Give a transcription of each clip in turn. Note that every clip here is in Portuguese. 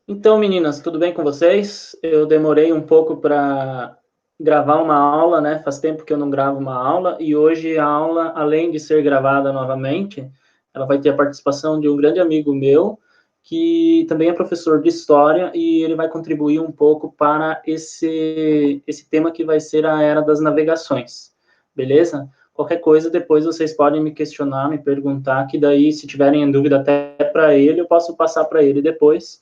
Então, meninas, tudo bem com vocês? Eu demorei um pouco para gravar uma aula, né? Faz tempo que eu não gravo uma aula e hoje a aula, além de ser gravada novamente, ela vai ter a participação de um grande amigo meu, que também é professor de história e ele vai contribuir um pouco para esse tema que vai ser a Era das Navegações. Beleza? Qualquer coisa, depois vocês podem me questionar, me perguntar, que daí, se tiverem dúvida até para ele, eu posso passar para ele depois.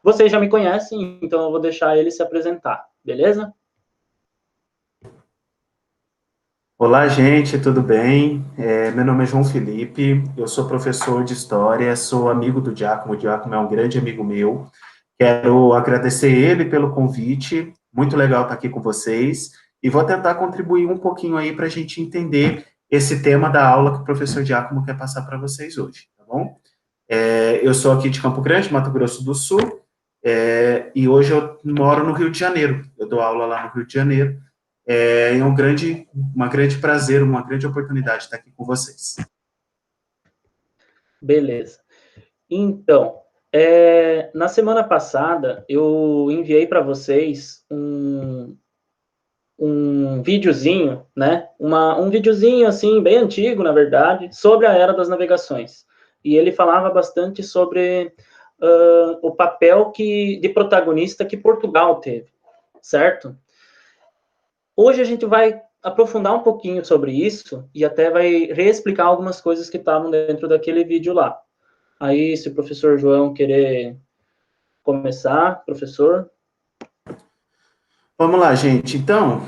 Vocês já me conhecem, então eu vou deixar ele se apresentar, beleza? Olá, gente, tudo bem? Meu nome é João Felipe, eu sou professor de História, sou amigo do Giacomo, o Giacomo é um grande amigo meu. Quero agradecer ele pelo convite, muito legal estar aqui com vocês, e vou tentar contribuir um pouquinho aí para a gente entender esse tema da aula que o professor Giacomo quer passar para vocês hoje, tá bom? Eu sou aqui de Campo Grande, Mato Grosso do Sul, e hoje eu moro no Rio de Janeiro, eu dou aula lá no Rio de Janeiro, é uma grande prazer, uma grande oportunidade estar aqui com vocês. Beleza. Então, na semana passada, eu enviei para vocês um videozinho, né? Um videozinho, assim, bem antigo, na verdade, sobre a Era das Navegações. E ele falava bastante sobre o papel de protagonista que Portugal teve, certo? Hoje a gente vai aprofundar um pouquinho sobre isso e até vai reexplicar algumas coisas que estavam dentro daquele vídeo lá. Aí, se o professor João querer começar, professor. Vamos lá, gente. Então,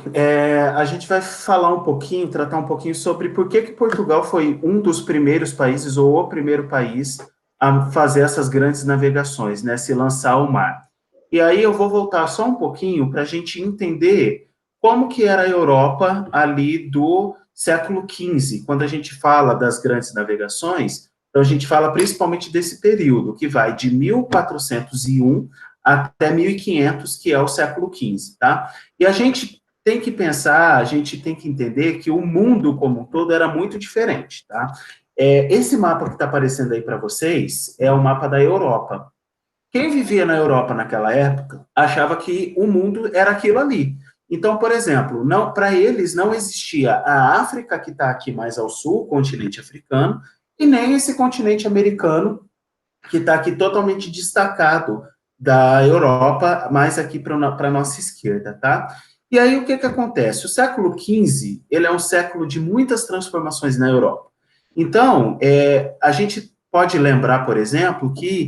a gente vai falar um pouquinho, tratar um pouquinho sobre por que Portugal foi um dos primeiros países, ou o primeiro país, a fazer essas grandes navegações, né? Se lançar ao mar. E aí eu vou voltar só um pouquinho para a gente entender como que era a Europa ali do século XV. Quando a gente fala das grandes navegações, então a gente fala principalmente desse período, que vai de 1401 até 1500, que é o século XV, tá? E a gente tem que pensar, a gente tem que entender que o mundo como um todo era muito diferente, tá? Esse mapa que está aparecendo aí para vocês é o mapa da Europa. Quem vivia na Europa naquela época achava que o mundo era aquilo ali. Então, por exemplo, não, para eles não existia a África que está aqui mais ao sul, o continente africano, e nem esse continente americano que está aqui totalmente destacado da Europa, mais aqui para a nossa esquerda, tá? E aí o que acontece? O século XV, ele é um século de muitas transformações na Europa. Então, a gente pode lembrar, por exemplo, que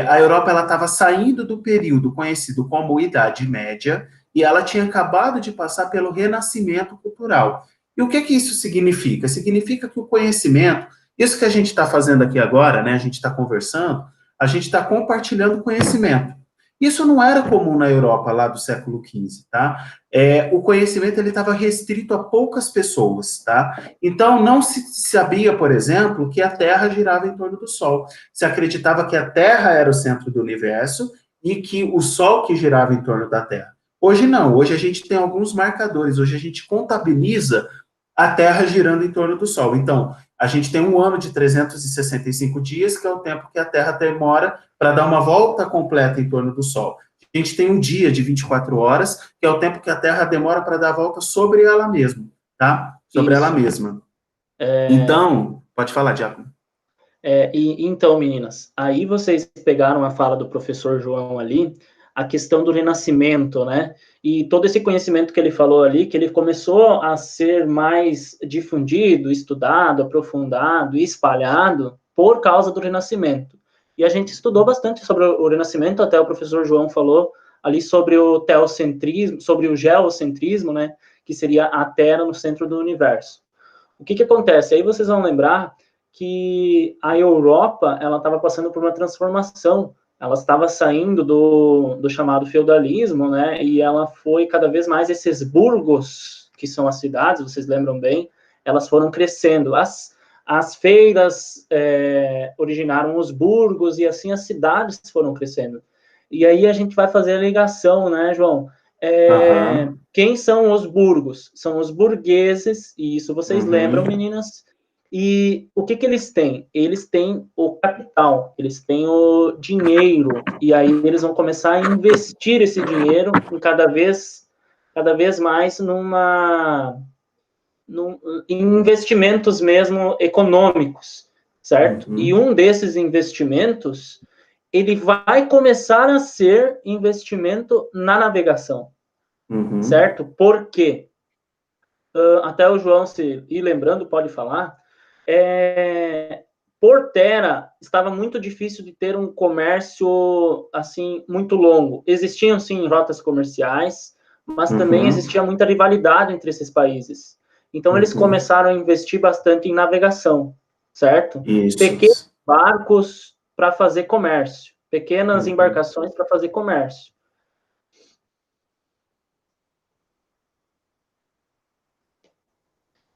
a Europa ela estava saindo do período conhecido como Idade Média e ela tinha acabado de passar pelo Renascimento cultural. E o que isso significa? Significa que o conhecimento, isso que a gente está fazendo aqui agora, né? A gente está conversando, a gente está compartilhando conhecimento. Isso não era comum na Europa lá do século XV, tá? O conhecimento ele estava restrito a poucas pessoas, tá? Então não se sabia, por exemplo, que a Terra girava em torno do Sol. Se acreditava que a Terra era o centro do universo e que o Sol que girava em torno da Terra. Hoje não. Hoje a gente tem alguns marcadores. Hoje a gente contabiliza a Terra girando em torno do Sol. Então, a gente tem um ano de 365 dias, que é o tempo que a Terra demora para dar uma volta completa em torno do Sol. A gente tem um dia de 24 horas, que é o tempo que a Terra demora para dar a volta sobre ela mesma, tá? Sobre ela Isso. mesma. Então, pode falar, Diácono. Então, meninas, aí vocês pegaram a fala do professor João ali, a questão do renascimento, né? E todo esse conhecimento que ele falou ali, que ele começou a ser mais difundido, estudado, aprofundado e espalhado por causa do renascimento. E a gente estudou bastante sobre o renascimento, até o professor João falou ali sobre o teocentrismo, sobre o geocentrismo, né? Que seria a Terra no centro do universo. O que acontece? Aí vocês vão lembrar que a Europa ela estava passando por uma transformação. Ela estava saindo do chamado feudalismo, né? E ela foi cada vez mais esses burgos, que são as cidades, vocês lembram bem, elas foram crescendo. As feiras originaram os burgos e assim as cidades foram crescendo. E aí a gente vai fazer a ligação, né, João? Aham. Quem são os burgos? São os burgueses, e isso vocês lembram, Uhum. meninas, E o que eles têm? Eles têm o capital, eles têm o dinheiro, e aí eles vão começar a investir esse dinheiro em cada vez mais em investimentos mesmo econômicos, certo? E Uhum. um desses investimentos, ele vai começar a ser investimento na navegação, Uhum. certo? Por quê? Até o João, se ir lembrando, pode falar, por terra estava muito difícil de ter um comércio assim muito longo. Existiam sim rotas comerciais, mas também Uhum. existia muita rivalidade entre esses países. Então eles Uhum. começaram a investir bastante em navegação, certo? Isso. Pequenos barcos para fazer comércio, pequenas Uhum. embarcações para fazer comércio.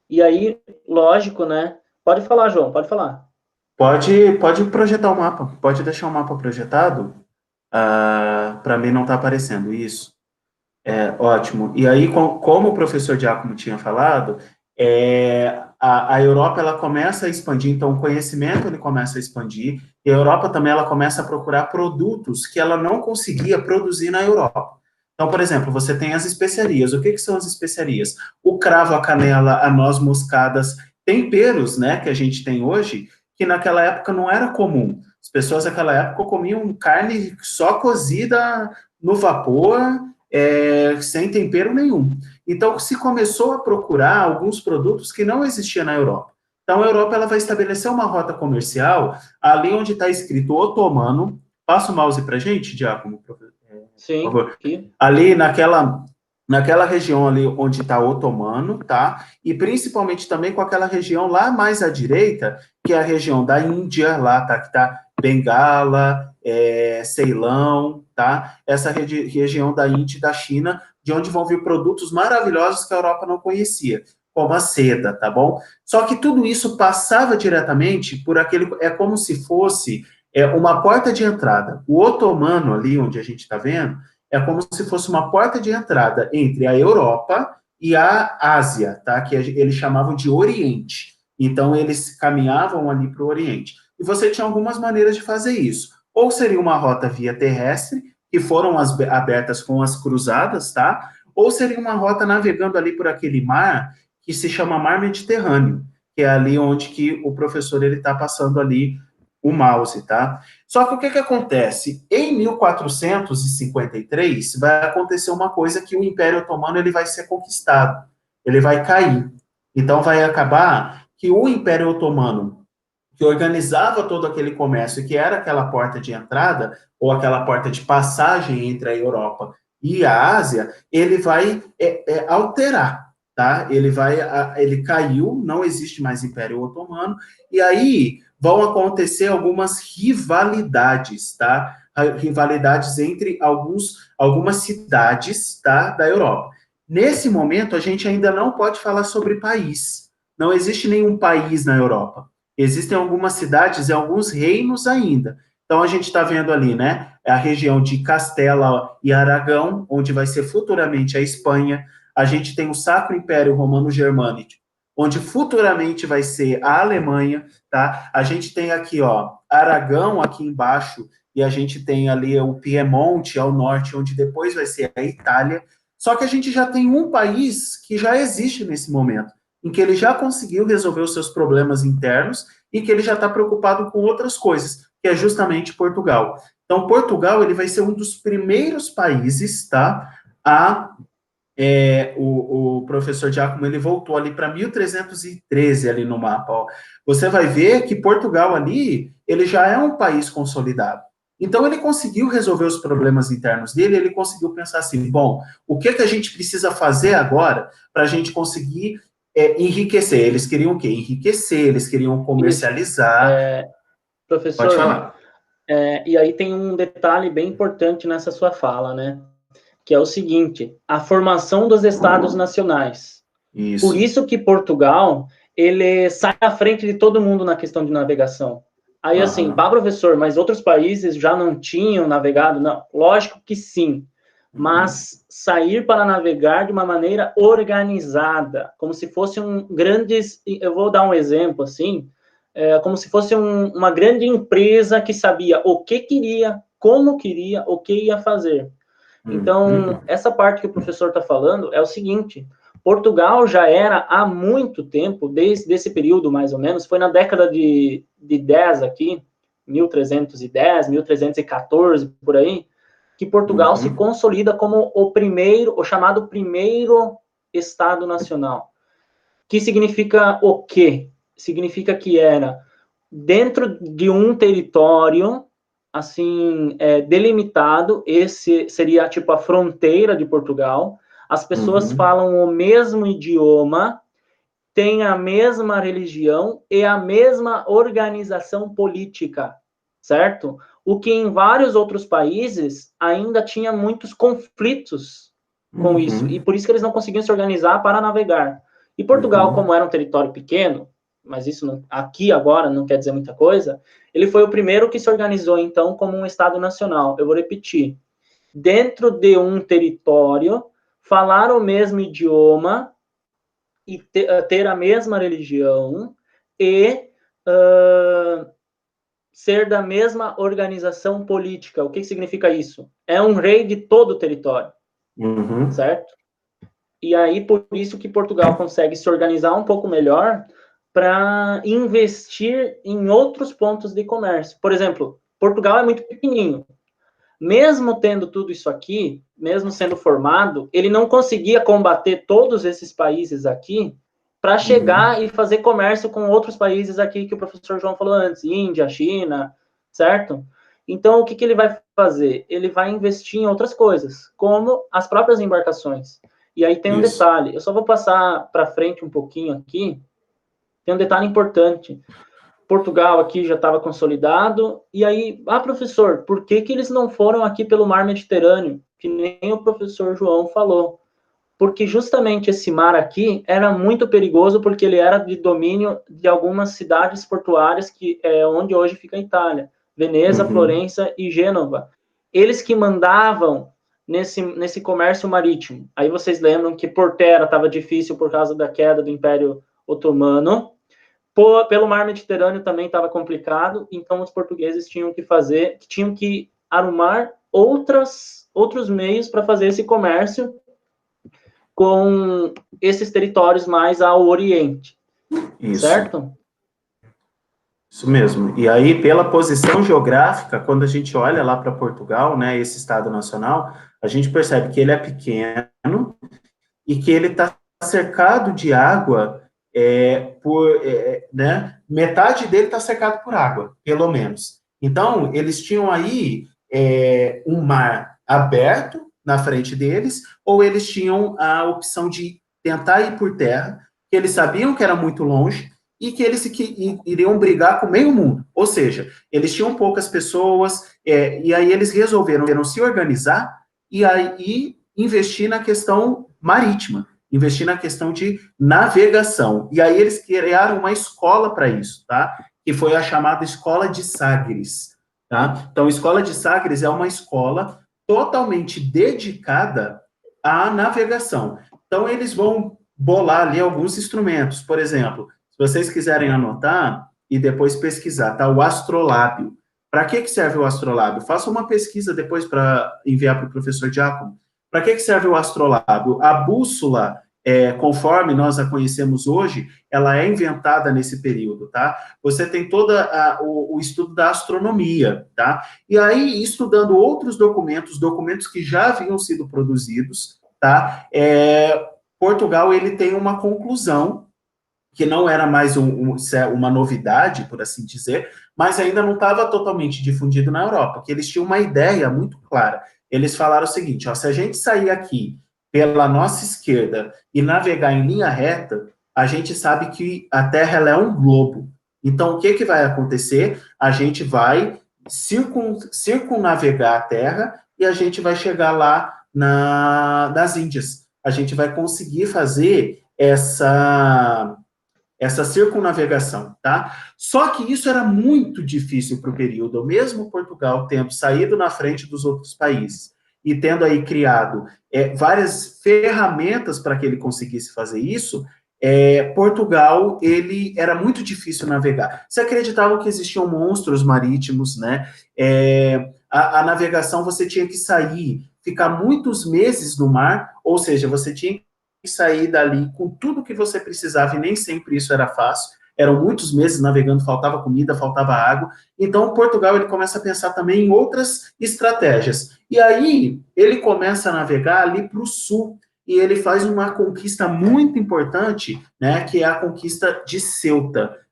E aí, lógico, né? Pode falar, João, pode falar. Pode projetar o mapa, pode deixar o mapa projetado. Para mim não está aparecendo isso. É ótimo. E aí, como o professor Giacomo tinha falado, a Europa ela começa a expandir, então o conhecimento ele começa a expandir, e a Europa também ela começa a procurar produtos que ela não conseguia produzir na Europa. Então, por exemplo, você tem as especiarias. O que são as especiarias? O cravo, a canela, a noz moscadas, temperos, né, que a gente tem hoje, que naquela época não era comum. As pessoas naquela época comiam carne só cozida no vapor, sem tempero nenhum. Então, se começou a procurar alguns produtos que não existiam na Europa. Então, a Europa ela vai estabelecer uma rota comercial ali onde está escrito otomano. Passa o mouse para a gente, Giacomo, por Sim, favor. aqui. Ali naquela região ali onde está otomano, tá? E principalmente também com aquela região lá mais à direita, que é a região da Índia, lá, tá? Que está Bengala, Ceilão, tá? Essa região da Índia e da China, de onde vão vir produtos maravilhosos que a Europa não conhecia, como a seda, tá bom? Só que tudo isso passava diretamente por aquele, é como se fosse uma porta de entrada. O otomano ali, onde a gente está vendo, é como se fosse uma porta de entrada entre a Europa e a Ásia, tá? Que eles chamavam de Oriente. Então, eles caminhavam ali para o Oriente. E você tinha algumas maneiras de fazer isso. Ou seria uma rota via terrestre, que foram abertas com as cruzadas, tá? Ou seria uma rota navegando ali por aquele mar que se chama Mar Mediterrâneo, que é ali onde que o professor ele está passando ali o mouse, tá? Só que o que acontece? Em 1453 vai acontecer uma coisa que o Império Otomano ele vai ser conquistado, ele vai cair. Então vai acabar que o Império Otomano, que organizava todo aquele comércio, que era aquela porta de entrada, ou aquela porta de passagem entre a Europa e a Ásia, ele vai alterar, tá? Ele caiu, não existe mais Império Otomano, e aí vão acontecer algumas rivalidades, tá? Rivalidades entre algumas cidades, tá? Da Europa. Nesse momento, a gente ainda não pode falar sobre país. Não existe nenhum país na Europa. Existem algumas cidades e alguns reinos ainda. Então, a gente está vendo ali, né? A região de Castela e Aragão, onde vai ser futuramente a Espanha. A gente tem o Sacro Império Romano Germânico, onde futuramente vai ser a Alemanha, tá? A gente tem aqui, ó, Aragão aqui embaixo, e a gente tem ali o Piemonte ao norte, onde depois vai ser a Itália. Só que a gente já tem um país que já existe nesse momento, em que ele já conseguiu resolver os seus problemas internos e que ele já está preocupado com outras coisas, que é justamente Portugal. Então, Portugal ele vai ser um dos primeiros países, tá, o professor Giacomo ele voltou ali para 1313 ali no mapa. Ó. Você vai ver que Portugal ali ele já é um país consolidado. Então ele conseguiu resolver os problemas internos dele. Ele conseguiu pensar assim: bom, o que a gente precisa fazer agora para a gente conseguir enriquecer? Eles queriam o quê? Enriquecer. Eles queriam Isso. comercializar. Pode Professor, falar. e aí tem um detalhe bem importante nessa sua fala, né? Que é o seguinte: a formação dos estados nacionais. Por Isso. isso que Portugal, ele sai à frente de todo mundo na questão de navegação. Aí assim, Aham. professor, mas outros países já não tinham navegado? Não, lógico que sim. mas sair para navegar de uma maneira organizada, como se fosse eu vou dar um exemplo assim, como se fosse uma grande empresa que sabia o que queria, como queria, o que ia fazer. Então, essa parte que o professor está falando é o seguinte: Portugal já era há muito tempo, desde esse período mais ou menos, foi na década de 10 aqui, 1310, 1314, por aí, que Portugal se consolida como o chamado primeiro Estado Nacional. Que significa o quê? Significa que era dentro de um território, assim, delimitado, esse seria, tipo, a fronteira de Portugal, as pessoas falam o mesmo idioma, têm a mesma religião e a mesma organização política, certo? O que em vários outros países ainda tinha muitos conflitos com isso, e por isso que eles não conseguiam se organizar para navegar. E Portugal, como era um território pequeno, mas isso aqui agora não quer dizer muita coisa, ele foi o primeiro que se organizou, então, como um Estado nacional. Eu vou repetir. Dentro de um território, falar o mesmo idioma e ter a mesma religião e ser da mesma organização política. O que significa isso? É um rei de todo o território, certo? E aí, por isso que Portugal consegue se organizar um pouco melhor para investir em outros pontos de comércio. Por exemplo, Portugal é muito pequenininho. Mesmo tendo tudo isso aqui, mesmo sendo formado, ele não conseguia combater todos esses países aqui para chegar e fazer comércio com outros países aqui que o professor João falou antes, Índia, China, certo? Então, o que ele vai fazer? Ele vai investir em outras coisas, como as próprias embarcações. E aí tem um detalhe, eu só vou passar para frente um pouquinho aqui, tem um detalhe importante. Portugal aqui já estava consolidado, e aí, professor, por que eles não foram aqui pelo mar Mediterrâneo? Que nem o professor João falou. Porque justamente esse mar aqui era muito perigoso, porque ele era de domínio de algumas cidades portuárias, que é onde hoje fica a Itália, Veneza, Florença e Gênova. Eles que mandavam nesse comércio marítimo. Aí vocês lembram que por terra estava difícil por causa da queda do Império Otomano, pelo mar Mediterrâneo também estava complicado, então os portugueses tinham que arrumar outros meios para fazer esse comércio com esses territórios mais ao oriente, certo? Isso mesmo. E aí, pela posição geográfica, quando a gente olha lá para Portugal, né, esse Estado Nacional, a gente percebe que ele é pequeno e que ele está cercado de água, né, metade dele está cercado por água, pelo menos. Então, eles tinham aí um mar aberto na frente deles, ou eles tinham a opção de tentar ir por terra, que eles sabiam que era muito longe, e que eles iriam brigar com meio mundo. Ou seja, eles tinham poucas pessoas, e aí eles resolveram se organizar e aí investir na questão marítima, investir na questão de navegação. E aí eles criaram uma escola para isso, tá? Que foi a chamada Escola de Sagres, tá? Então, a Escola de Sagres é uma escola totalmente dedicada à navegação. Então, eles vão bolar ali alguns instrumentos, por exemplo, se vocês quiserem anotar e depois pesquisar, tá? O astrolábio. Para que serve o astrolábio? Faça uma pesquisa depois para enviar para o professor Giacomo. Para que serve o astrolábio? A bússola, conforme nós a conhecemos hoje, ela é inventada nesse período, tá? Você tem todo o estudo da astronomia, tá? E aí, estudando outros documentos que já haviam sido produzidos, tá? Portugal, ele tem uma conclusão que não era mais uma novidade, por assim dizer, mas ainda não estava totalmente difundido na Europa, que eles tinham uma ideia muito clara. Eles falaram o seguinte, ó, se a gente sair aqui pela nossa esquerda e navegar em linha reta, a gente sabe que a Terra ela é um globo. Então, o que vai acontecer? A gente vai circunnavegar a Terra e a gente vai chegar lá nas Índias. A gente vai conseguir fazer essa circunnavegação, tá? Só que isso era muito difícil para o período, mesmo Portugal tendo saído na frente dos outros países. e tendo aí criado várias ferramentas para que ele conseguisse fazer isso, Portugal, ele era muito difícil navegar. Se acreditavam que existiam monstros marítimos, né? A navegação você tinha que sair, ficar muitos meses no mar, ou seja, você tinha que sair dali com tudo que você precisava, e nem sempre isso era fácil. Eram muitos meses navegando, faltava comida, faltava água. Então, Portugal, ele começa a pensar também em outras estratégias. E aí, ele começa a navegar ali para o sul, e ele faz uma conquista muito importante, né, que é a conquista de Ceuta.